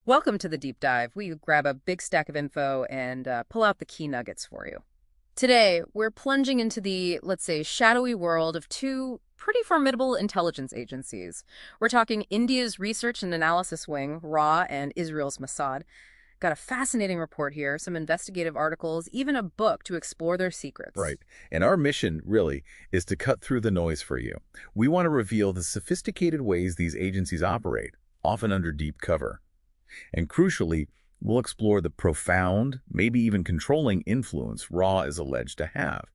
Welcome to the deep dive. We grab a big stack of info and pull out the key nuggets for you. Today, we're plunging into the, let's say, shadowy world of two pretty formidable intelligence agencies. We're talking India's Research and Analysis Wing, RAW, and Israel's Mossad. Got a fascinating report here, some investigative articles, even a book to explore their secrets. Right. And our mission, really, is to cut through the noise for you. We want to reveal the sophisticated ways these agencies operate, often under deep cover. And crucially, we'll explore the profound, maybe even controlling influence RAW is alleged to have,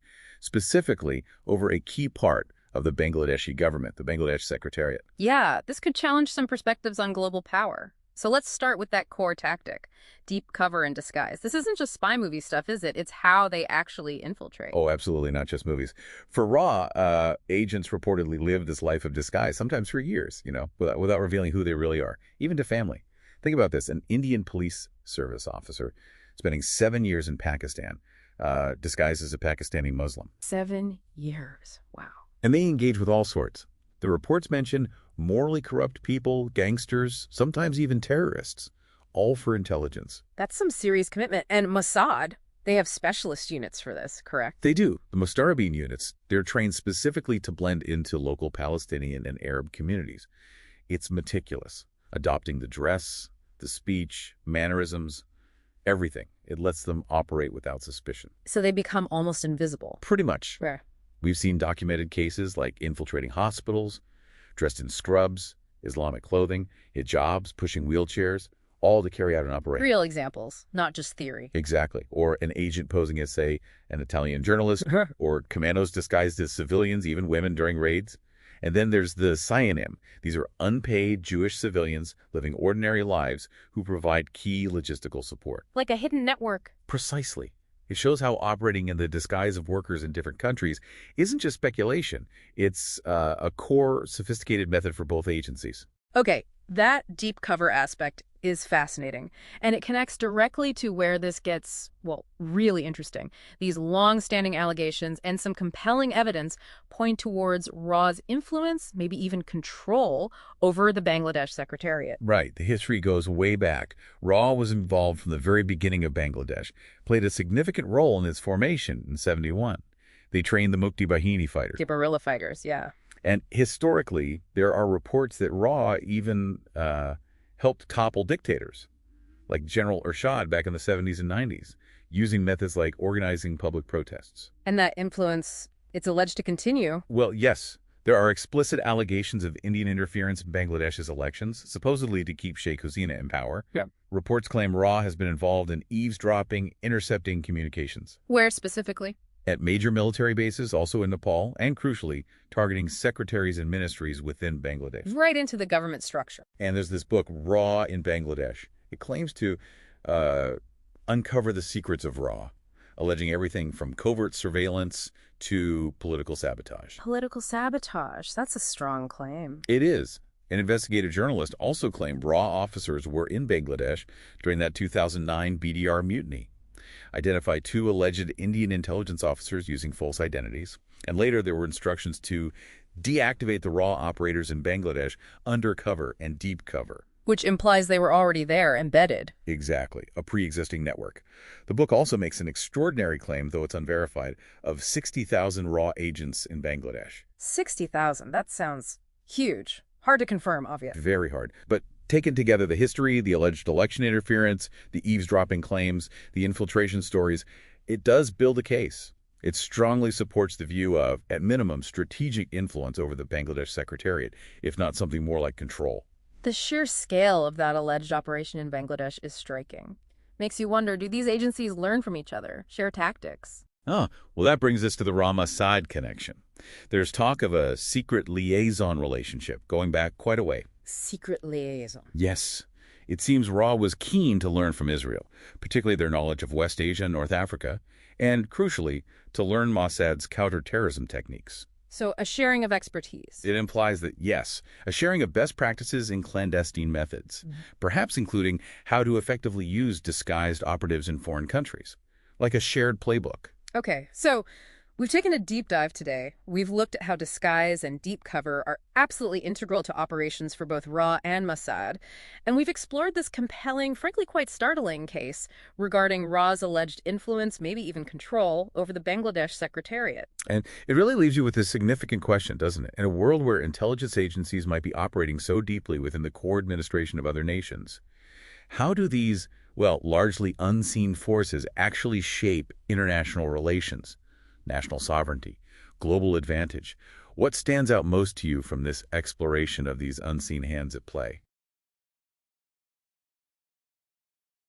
specifically over a key part of the Bangladeshi government, the Bangladesh Secretariat. Yeah, this could challenge some perspectives on global power. So let's start with that core tactic, deep cover and disguise. This isn't just spy movie stuff, is it? It's how they actually infiltrate. Oh, absolutely, not just movies. For RAW, agents reportedly live this life of disguise, sometimes for years, without revealing who they really are, even to family. Think about this, an Indian police service officer spending 7 years in Pakistan, disguised as a Pakistani Muslim. 7 years. Wow. And they engage with all sorts. The reports mention morally corrupt people, gangsters, sometimes even terrorists, all for intelligence. That's some serious commitment. And Mossad, they have specialist units for this, correct? They do. The Mustarabin units, they're trained specifically to blend into local Palestinian and Arab communities. It's meticulous, adopting the dress, the speech, mannerisms, everything. It lets them operate without suspicion. So they become almost invisible. Pretty much. Rare. We've seen documented cases like infiltrating hospitals, dressed in scrubs, Islamic clothing, hijabs, pushing wheelchairs, all to carry out an operation. Real examples, not just theory. Exactly. Or an agent posing as, say, an Italian journalist, or commandos disguised as civilians, even women during raids. And then there's the Cyanim. These are unpaid Jewish civilians living ordinary lives who provide key logistical support. Like a hidden network. Precisely. It shows how operating in the disguise of workers in different countries isn't just speculation. It's a core, sophisticated method for both agencies. Okay, that deep cover aspect is fascinating, and it connects directly to where this gets, well, really interesting. These long-standing allegations and some compelling evidence point towards RAW's influence, maybe even control, over the Bangladesh Secretariat. Right. The history goes way back. RAW was involved from the very beginning of Bangladesh, played a significant role in its formation in '71. They trained the Mukti Bahini fighters. The guerrilla fighters, yeah. And historically, there are reports that RAW even helped topple dictators, like General Ershad back in the '70s and '90s, using methods like organizing public protests. And that influence, it's alleged to continue. Well, yes. There are explicit allegations of Indian interference in Bangladesh's elections, supposedly to keep Sheikh Hasina in power. Yeah. Reports claim RAW has been involved in eavesdropping, intercepting communications. Where specifically? At major military bases, also in Nepal, and crucially, targeting secretaries and ministries within Bangladesh. Right into the government structure. And there's this book, RAW in Bangladesh. It claims to uncover the secrets of RAW, alleging everything from covert surveillance to political sabotage. Political sabotage. That's a strong claim. It is. An investigative journalist also claimed RAW officers were in Bangladesh during that 2009 BDR mutiny. Identified 2 alleged Indian intelligence officers using false identities, and later there were instructions to deactivate the RAW operators in Bangladesh under cover and deep cover. Which implies they were already there, embedded. Exactly, a pre-existing network. The book also makes an extraordinary claim, though it's unverified, of 60,000 RAW agents in Bangladesh. 60,000, that sounds huge. Hard to confirm, obviously. Very hard. But taken together, the history, the alleged election interference, the eavesdropping claims, the infiltration stories, it does build a case. It strongly supports the view of, at minimum, strategic influence over the Bangladesh Secretariat, if not something more like control. The sheer scale of that alleged operation in Bangladesh is striking. Makes you wonder, do these agencies learn from each other, share tactics? Oh, well, that brings us to the RAW-Mossad connection. There's talk of a secret liaison relationship going back quite a way. Secret liaison. Yes. It seems RAW was keen to learn from Israel, particularly their knowledge of West Asia and North Africa, and, crucially, to learn Mossad's counterterrorism techniques. So a sharing of expertise. It implies that, yes, a sharing of best practices in clandestine methods, perhaps including how to effectively use disguised operatives in foreign countries, like a shared playbook. Okay, so We've taken a deep dive today. We've looked at how disguise and deep cover are absolutely integral to operations for both RAW and Mossad, and we've explored this compelling, frankly quite startling case regarding RAW's alleged influence, maybe even control, over the Bangladesh Secretariat. And it really leaves you with this significant question, doesn't it? In a world where intelligence agencies might be operating so deeply within the core administration of other nations, how do these, well, largely unseen forces actually shape international relations, national sovereignty, global advantage? What stands out most to you from this exploration of these unseen hands at play?